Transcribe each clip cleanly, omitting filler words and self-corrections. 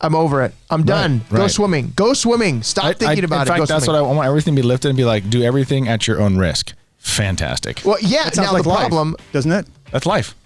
I'm over it. I'm done. Right. Go swimming. Go swimming. Stop thinking about it. In fact, that's what I want everything to be lifted and be like, do everything at your own risk. Fantastic. Well, yeah. That sounds now like the problem, life, doesn't it? That's life.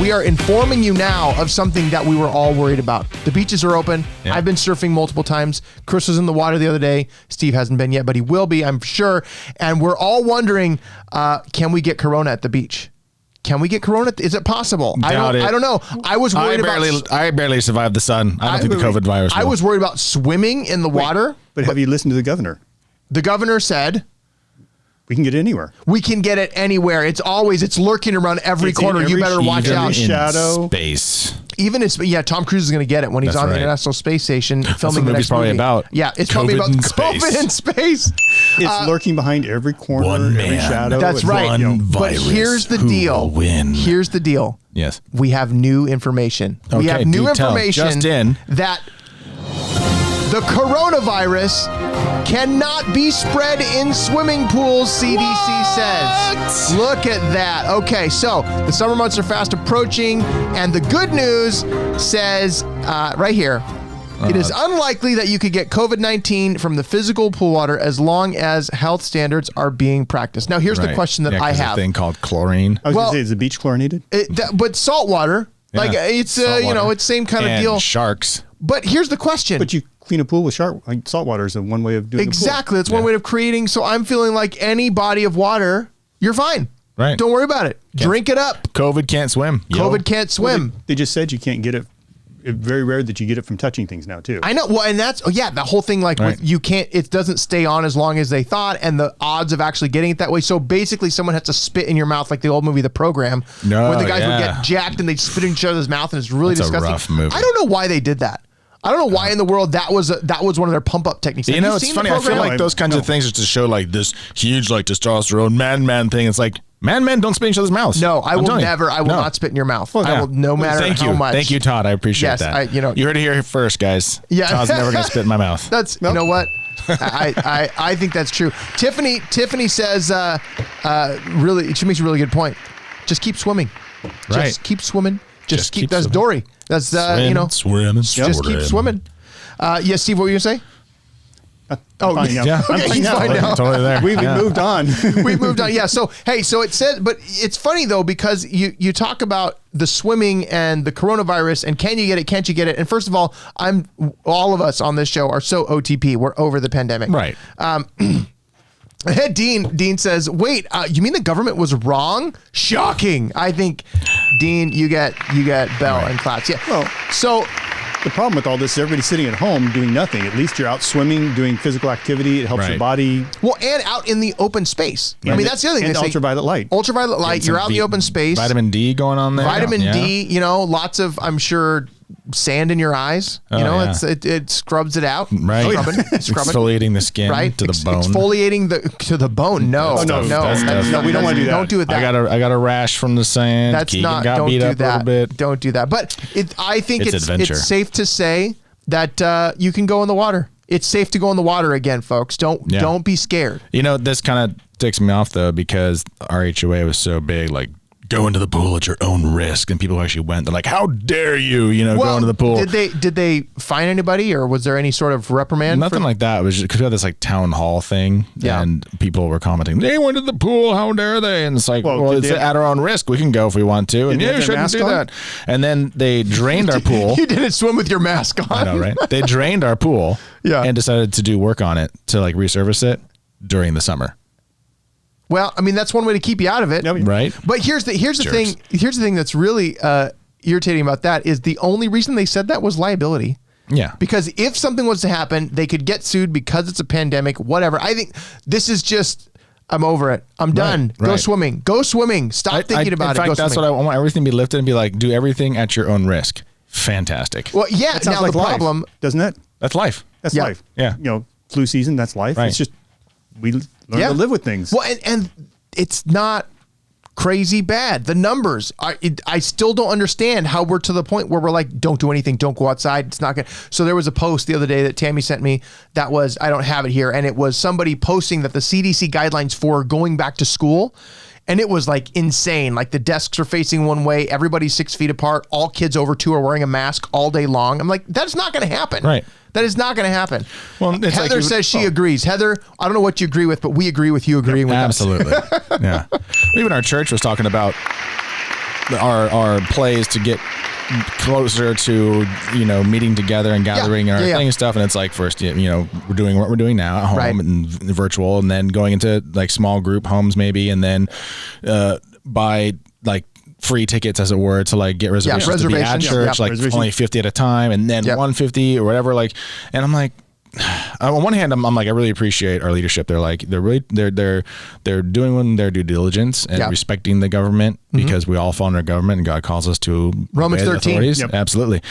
we are informing you now of something that we were all worried about. The beaches are open. Yeah. I've been surfing multiple times. Chris was in the water the other day. Steve hasn't been yet, but he will be, I'm sure. And we're all wondering, can we get corona at the beach? Can we get corona? Is it possible? I don't know. I was worried I barely survived the sun. I don't think the COVID virus will. I was worried about swimming in the water. But have you listened to the governor? The governor said, we can get it anywhere. We can get it anywhere. It's lurking around every corner. You better watch out. Shadow. Space. Even Tom Cruise is going to get it when he's on the International Space Station filming the next movie. Yeah, it's probably about COVID in space. It's lurking behind every corner, every shadow. That's right. But here's the deal. Here's the deal. Yes. We have new information. Okay, we have new information just in. That the coronavirus cannot be spread in swimming pools, CDC says. Look at that. Okay, so the summer months are fast approaching, and the good news says right here, it is unlikely that you could get COVID-19 from the physical pool water as long as health standards are being practiced. Now, here's the question that I have. A thing called chlorine. I was going to say, is the beach chlorinated? But salt water, it's it's same kind of deal. Sharks. But here's the question. But you clean a pool with salt water is one way of doing it. Exactly. That's one way of creating. So I'm feeling like any body of water, you're fine. Right. Don't worry about it. Drink it up. COVID can't swim. COVID can't swim. Well, they just said you can't get it. It's very rare that you get it from touching things now too. I know. Well, and that's, the whole thing, you can't, it doesn't stay on as long as they thought, and the odds of actually getting it that way. So basically someone has to spit in your mouth, like the old movie, The Program, where the guys would get jacked and they'd spit in each other's mouth, and it's really disgusting. A rough movie. I don't know why they did that. I don't know why in the world that was one of their pump up techniques. You know, it's funny. I feel like those kinds of things are to show like this huge testosterone man thing. It's like men don't spit in each other's mouths. No, I will not spit in your mouth. I will, no matter how much. Thank you, Todd. I appreciate that. You heard it here first, guys. Yeah. Todd's never going to spit in my mouth. You know what? I think that's true. Tiffany says, really, she makes a really good point. Just keep swimming. Just keep swimming. Just keep that's swimming. Dory. That's swim. Just keep swimming. Yes, Steve, what were you gonna say? Fine now. Yeah. Okay, he's fine now. Totally there. We've moved on. We've moved on. Yeah. So it said, but it's funny though, because you talk about the swimming and the coronavirus and can you get it? Can't you get it? And first of all, all of us on this show are so OTP. We're over the pandemic. Right. Dean says, wait, you mean the government was wrong? Shocking. I think, Dean, you get bell and claps. Yeah. Well, so the problem with all this is everybody's sitting at home doing nothing. At least you're out swimming, doing physical activity. It helps your body. Well, and out in the open space. I mean, that's the other thing. And ultraviolet light. Ultraviolet light. You're out in the open space. Vitamin D going on there. Vitamin D, lots of, I'm sure, sand in your eyes. It scrubs it out. Right. Scrubbing. Exfoliating the skin to the bone. Exfoliating to the bone. No. We don't want to do that. Don't do it that. I got a rash from the sand. Don't do that. Don't do that. But I think it's safe to say that you can go in the water. It's safe to go in the water again, folks. Don't be scared. This kind of ticks me off though, because our HOA was so big, like, go into the pool at your own risk, and people who actually went, they're like, how dare you, go into the pool. Did they fine anybody, or was there any sort of reprimand? Nothing like that. It was just because we had this town hall thing, and people were commenting, they went to the pool, how dare they? And it's like, well it's at our own risk. We can go if we want to, and you shouldn't do that. And then they drained our pool. You didn't swim with your mask on. I know, right? They drained our pool and decided to do work on it to resurface it during the summer. Well, I mean, that's one way to keep you out of it. Right. But here's the thing. Here's the thing that's really irritating about that is the only reason they said that was liability. Yeah. Because if something was to happen, they could get sued because it's a pandemic, whatever. I think this is just, I'm over it. I'm done. Go swimming. Go swimming. Stop thinking about it. In fact, that's what I want everything to be lifted and be like, do everything at your own risk. Fantastic. Well, yeah. That sounds now like the problem, doesn't it? That's life. That's life. Yeah. Flu season, that's life. Right. It's just, we learn to live with things. Well, and it's not crazy bad. The numbers, I still don't understand how we're to the point where we're like, don't do anything, don't go outside. It's not gonna. So there was a post the other day that Tammy sent me that was, I don't have it here, and it was somebody posting that the CDC guidelines for going back to school And it was like insane. Like the desks are facing one way. Everybody's 6 feet apart. All kids over 2 are wearing a mask all day long. I'm like, that's not going to happen. Right. That is not going to happen. Well, it's Heather says she agrees. Heather, I don't know what you agree with, but we agree with you agreeing with us. Absolutely. Yeah. Even our church was talking about our plays to get closer to, meeting together and gathering and everything and stuff. And it's like, first, we're doing what we're doing now at home and virtual, and then going into like small group homes maybe, and then buy like free tickets, as it were, to like get reservations to be at church, like only 50 at a time, and then 150 or whatever. Like, and I'm like, on one hand, I'm like, I really appreciate our leadership. They're like, they're doing their due diligence and respecting the government, because we all fall under government, and God calls us to Romans 13. Absolutely.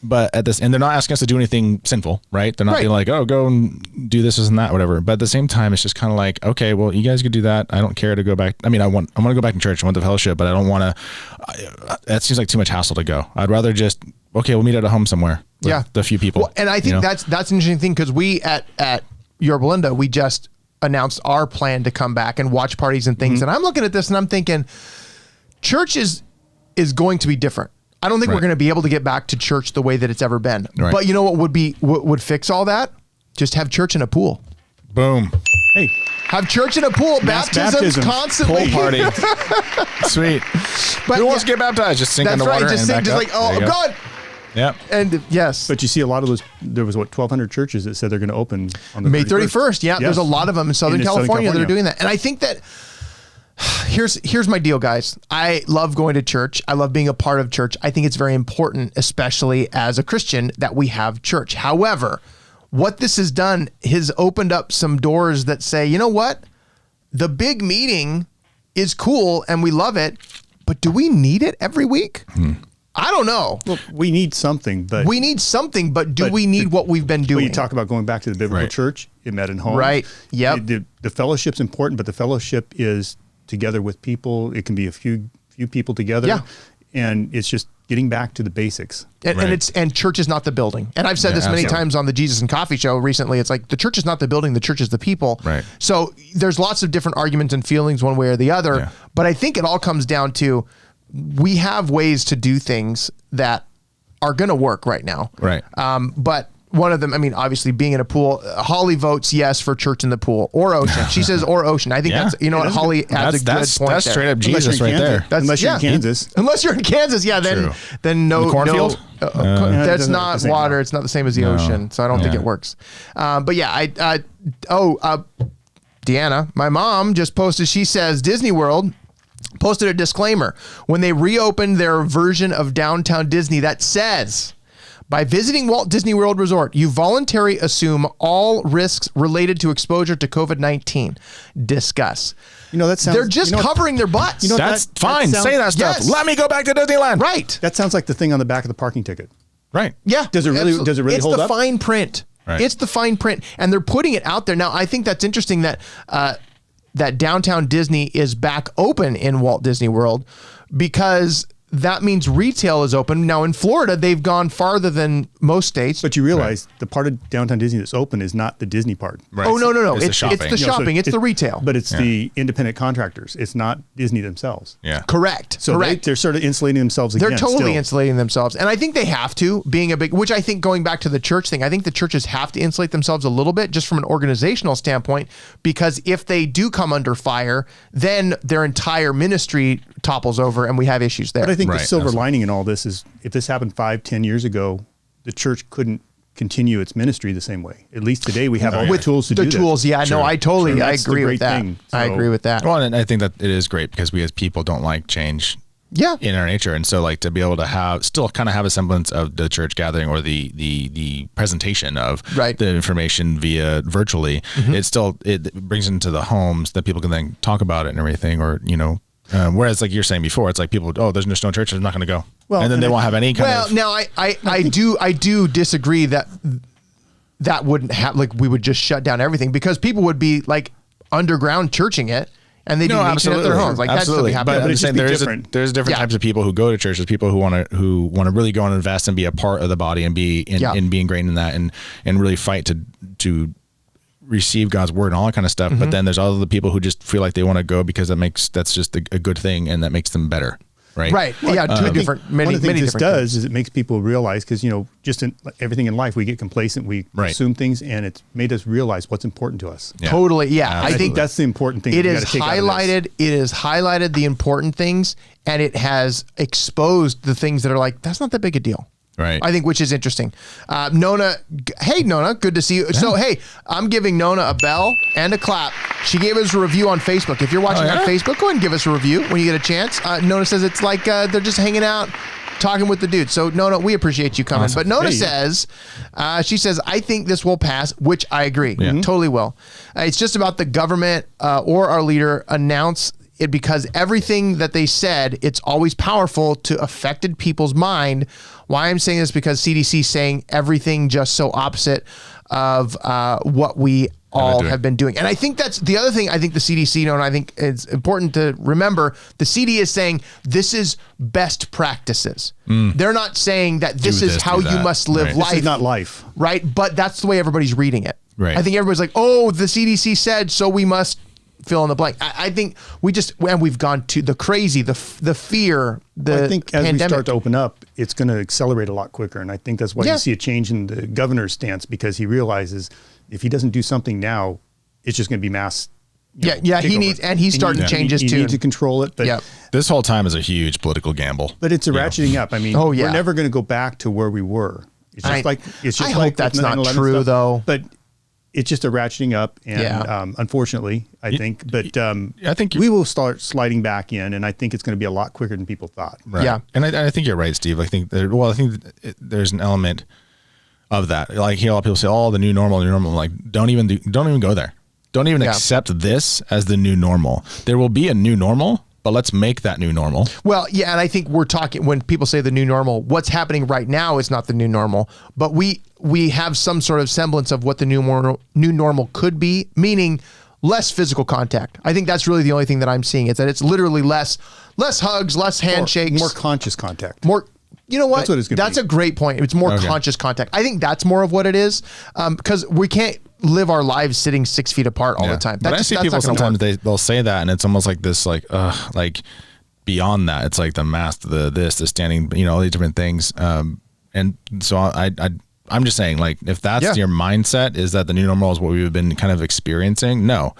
But and they're not asking us to do anything sinful, right? They're not being like, oh, go and do this and that, whatever. But at the same time, it's just kind of like, okay, well, you guys could do that. I don't care to go back. I mean, I want to go back to church. I want the fellowship, but I don't want to. That seems like too much hassle to go. I'd rather just, okay, we'll meet at a home somewhere. The few people. Well, and I think that's an interesting thing, because we at Yorba Linda, we just announced our plan to come back and watch parties and things. And I'm looking at this and I'm thinking, church is going to be different. I don't think we're going to be able to get back to church the way that it's ever been. Right. But you know what would fix all that? Just have church in a pool. Boom. Hey. Have church in a pool. Baptisms constantly. Pool party. Sweet. But who wants to get baptized? Just sink in the water. That's right. Just sink. Just like, oh God. Yeah. And yes. But you see a lot of those, there was 1,200 churches that said they're going to open on the May 31st. Yeah. Yes. There's a lot of them in Southern California that are doing that. And I think that here's my deal, guys. I love going to church. I love being a part of church. I think it's very important, especially as a Christian, that we have church. However, what this has done has opened up some doors that say, you know what? The big meeting is cool and we love it, but do we need it every week? I don't know. Well, we need something, but do we need what we've been doing? When you talk about going back to the biblical church, it met in home. Right. Yep. The fellowship's important, but the fellowship is together with people. It can be a few people together. Yeah. And it's just getting back to the basics. And church is not the building. And I've said this many times on the Jesus and Coffee show recently. It's like, the church is not the building, the church is the people. Right. So there's lots of different arguments and feelings one way or the other. Yeah. But I think it all comes down to, we have ways to do things that are going to work right now. Right. But one of them, I mean, obviously being in a pool, Holly votes yes for church in the pool or ocean. She says or ocean. I think that's, what, Holly has a good point. That's straight up Jesus right there. Unless you're in Kansas. Unless you're in Kansas, then no. The cornfield? That's not water. It's not the same as the ocean. So I don't think it works. But yeah, Deanna, my mom just posted, she says Disney World posted a disclaimer when they reopened their version of Downtown Disney that says, by visiting Walt Disney World Resort, you voluntarily assume all risks related to exposure to COVID-19. Discuss. That sounds... They're just covering their butts. That's fine. Say that stuff. Yes. Let me go back to Disneyland. Right. That sounds like the thing on the back of the parking ticket. Right. Yeah. Does it really hold up? It's the fine print. Right. It's the fine print. And they're putting it out there. Now, I think that's interesting that that Downtown Disney is back open in Walt Disney World, because that means retail is open. Now in Florida, they've gone farther than most states. But you realize the part of Downtown Disney that's open is not the Disney part. Right. Oh, no. It's the shopping. It's the retail. But it's the independent contractors. It's not Disney themselves. Yeah. Correct. So they're sort of insulating themselves again. They're totally insulating themselves. And I think they have to, being a big, which I think going back to the church thing, I think the churches have to insulate themselves a little bit just from an organizational standpoint, because if they do come under fire, then their entire ministry topples over and we have issues there. But I think the silver lining in all this is, if this happened 5-10 years ago, the church couldn't continue its ministry the same way. At least today we have all the tools to do that. The tools, I agree with that. I agree with that. Well, and I think that it is great because we as people don't like change in our nature. And so like to be able to still kind of have a semblance of the church gathering or the presentation of the information via virtually, it brings into the homes that people can then talk about it and everything, or, whereas like you're saying before, it's like people, there's just no church, I'm not going to go. Well, and then they won't have any kind of. Well, now I do disagree that wouldn't have, like, we would just shut down everything, because people would be like underground churching it. And they do meeting at their homes. Like, absolutely. That's but I'm saying there's different types of people who go to church. There's people who want to really go and invest and be a part of the body and be ingrained in that and really fight to receive God's word and all that kind of stuff. But then there's other people who just feel like they want to go because that's just a good thing and that makes them better. Right. Well, yeah. Two different. Many. One of the things this does is it makes people realize, because just in everything in life we get complacent, we assume things, and it's made us realize what's important to us. Yeah. Totally. Yeah. I think that's the important thing. It is highlighted. It has highlighted the important things, and it has exposed the things that are like, that's not that big a deal. Right. I think, which is interesting. Nona, hey, Nona, good to see you. Yeah. So, hey, I'm giving Nona a bell and a clap. She gave us a review on Facebook. If you're watching on Facebook, go ahead and give us a review when you get a chance. Nona says it's like they're just hanging out, talking with the dude. So, Nona, we appreciate you coming. Awesome. But Nona says, she says, I think this will pass, which I agree. Yeah. Totally will. It's just about the government or our leader announce it, because everything that they said, it's always powerful to affected people's mind. Why I'm saying this, because CDC saying everything just so opposite of what we all have been doing. And I think that's the other thing. I think the CDC, and I think it's important to remember, the CD is saying this is best practices. They're not saying that this is how you must live life. This is not life. Right? But that's the way everybody's reading it. Right. I think everybody's like, oh, the CDC said, so we must fill in the blank. I think we've gone to the crazy, the fear, the I think as pandemic. we start to open up, it's going to accelerate a lot quicker. And I think that's why you see a change in the governor's stance, because he realizes if he doesn't do something now, it's just going to be mass. He needs, and he's starting changes too. He needs to control it. But this whole time is a huge political gamble. But it's a ratcheting up. I mean, we're never going to go back to where we were. It's just I hope that's not true though. But it's just a ratcheting up, and unfortunately, I think. But I think we will start sliding back in, and I think it's going to be a lot quicker than people thought. Right. Yeah, and I think you're right, Steve. I think there's an element of that. Like, a lot of people say, "Oh, the new normal, new normal." Like, don't even go there. Don't even accept this as the new normal. There will be a new normal, but let's make that new normal. Well, yeah, and I think we're talking, when people say the new normal, what's happening right now is not the new normal, but we have some sort of semblance of what the new normal could be, meaning less physical contact. I think that's really the only thing that I'm seeing, is that it's literally less hugs, less handshakes, more conscious contact. You know what? That's what it's going to be. That's a great point. It's more conscious contact. I think that's more of what it is, because we can't live our lives sitting 6 feet apart all the time. But I see people sometimes they'll say that, and it's almost like this, like beyond that, it's like the mask, the standing, all these different things. And so I'm just saying, like, if that's your mindset, is that the new normal is what we've been kind of experiencing? No,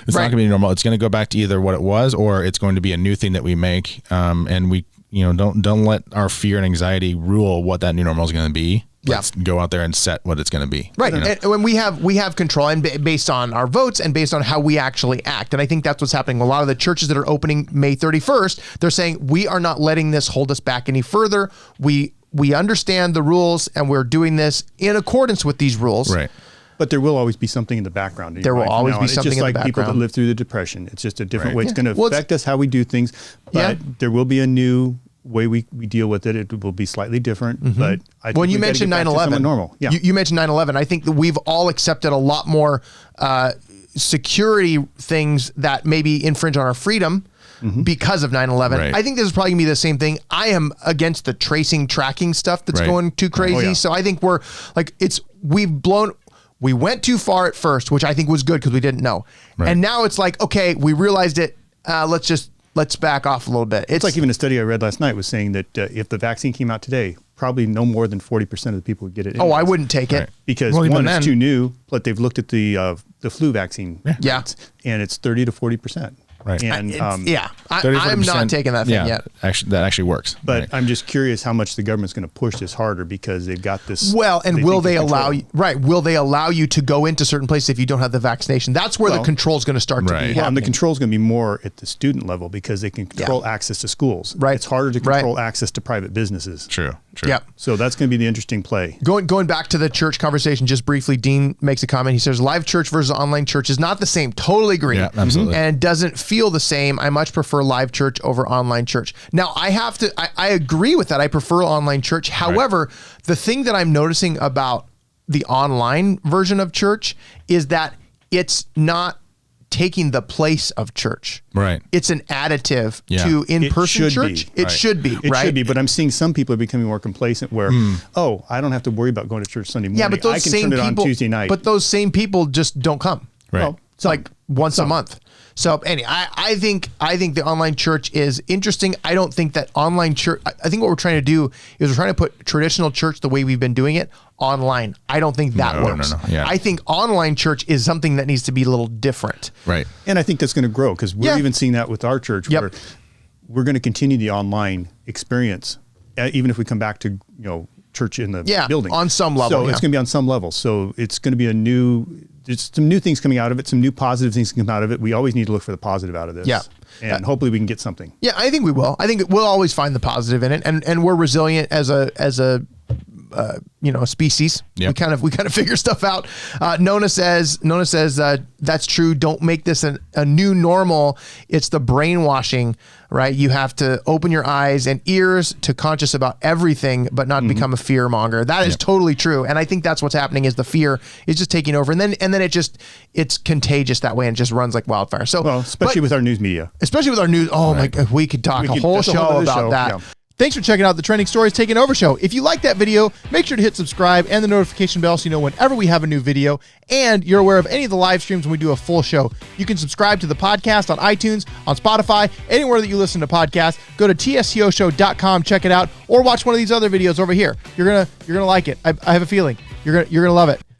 it's not going to be normal. It's going to go back to either what it was, or it's going to be a new thing that we make. And we, don't let our fear and anxiety rule what that new normal is going to be. Let's go out there and set what it's going to be. Right. And when we have control, and based on our votes and based on how we actually act. And I think that's what's happening. A lot of the churches that are opening May 31st, they're saying, we are not letting this hold us back any further. We understand the rules, and we're doing this in accordance with these rules. Right. But there will always be something in the background. There will always be something in the background. It's just like people that live through the Depression. It's just a different way. It's going to affect us, how we do things. But there will be a new way we deal with it. It will be slightly different. But I think when you mentioned 9/11, normal. Yeah. You mentioned 9/11. I think that we've all accepted a lot more security things that maybe infringe on our freedom because of 9/11. Right. I think this is probably going to be the same thing. I am against the tracking stuff that's going too crazy. So I think we're like, we went too far at first, which I think was good because we didn't know. Right. And now it's like, okay, we realized it. Let's back off a little bit. It's like, even a study I read last night was saying that if the vaccine came out today, probably no more than 40% of the people would get it. Anyways. Oh, I wouldn't take it. Because it's too new, but they've looked at the flu vaccine rates, and it's 30 to 40%. Right. And I'm not taking that thing yet. Actually, that actually works. But I'm just curious how much the government's going to push this harder, because they've got this. Well, and will they allow you? Right. Will they allow you to go into certain places if you don't have the vaccination? That's where the control is going to start to be. Well, and the control is going to be more at the student level, because they can control access to schools. Right. It's harder to control access to private businesses. True. Yeah. So that's going to be the interesting play. Going back to the church conversation just briefly, Dean makes a comment. He says, live church versus online church is not the same. Totally agree. Yeah, absolutely. And doesn't feel the same. I much prefer live church over online church. Now, I agree with that. I prefer online church. However, the thing that I'm noticing about the online version of church is that it's not taking the place of church. Right. It's an additive to in-person church. It should be, right? It should be, but I'm seeing some people are becoming more complacent where, I don't have to worry about going to church Sunday morning. Yeah, but those I can same turn it people, on Tuesday night. But those same people just don't come. Right. Well, It's like once a month. So anyway, I think the online church is interesting. I don't think that online church, I think what we're trying to do is we're trying to put traditional church the way we've been doing it online. I don't think that works. No. Yeah. I think online church is something that needs to be a little different. Right. And I think that's going to grow because we're even seeing that with our church where we're going to continue the online experience, even if we come back to, church in the building. On some level. So it's going to be on some level. So it's going to be there's some new things coming out of it, some new positive things come out of it. We always need to look for the positive out of this. Yeah. And hopefully we can get something. Yeah, I think we will. I think we'll always find the positive in it. And we're resilient as a species. Yep. We kind of figure stuff out. Nona says that's true. Don't make this a new normal. It's the brainwashing, right? You have to open your eyes and ears to conscious about everything, but not become a fear monger. That is totally true. And I think that's what's happening is the fear is just taking over. And then it's contagious that way and just runs like wildfire. So, especially with our news media, especially with our news. Oh my God, we could talk a whole show about that. Yeah. Thanks for checking out the Trending Stories Taking Over show. If you like that video, make sure to hit subscribe and the notification bell so you know whenever we have a new video and you're aware of any of the live streams when we do a full show. You can subscribe to the podcast on iTunes, on Spotify, anywhere that you listen to podcasts. Go to tstoshow.com, check it out, or watch one of these other videos over here. You're gonna like it. I have a feeling you're gonna love it.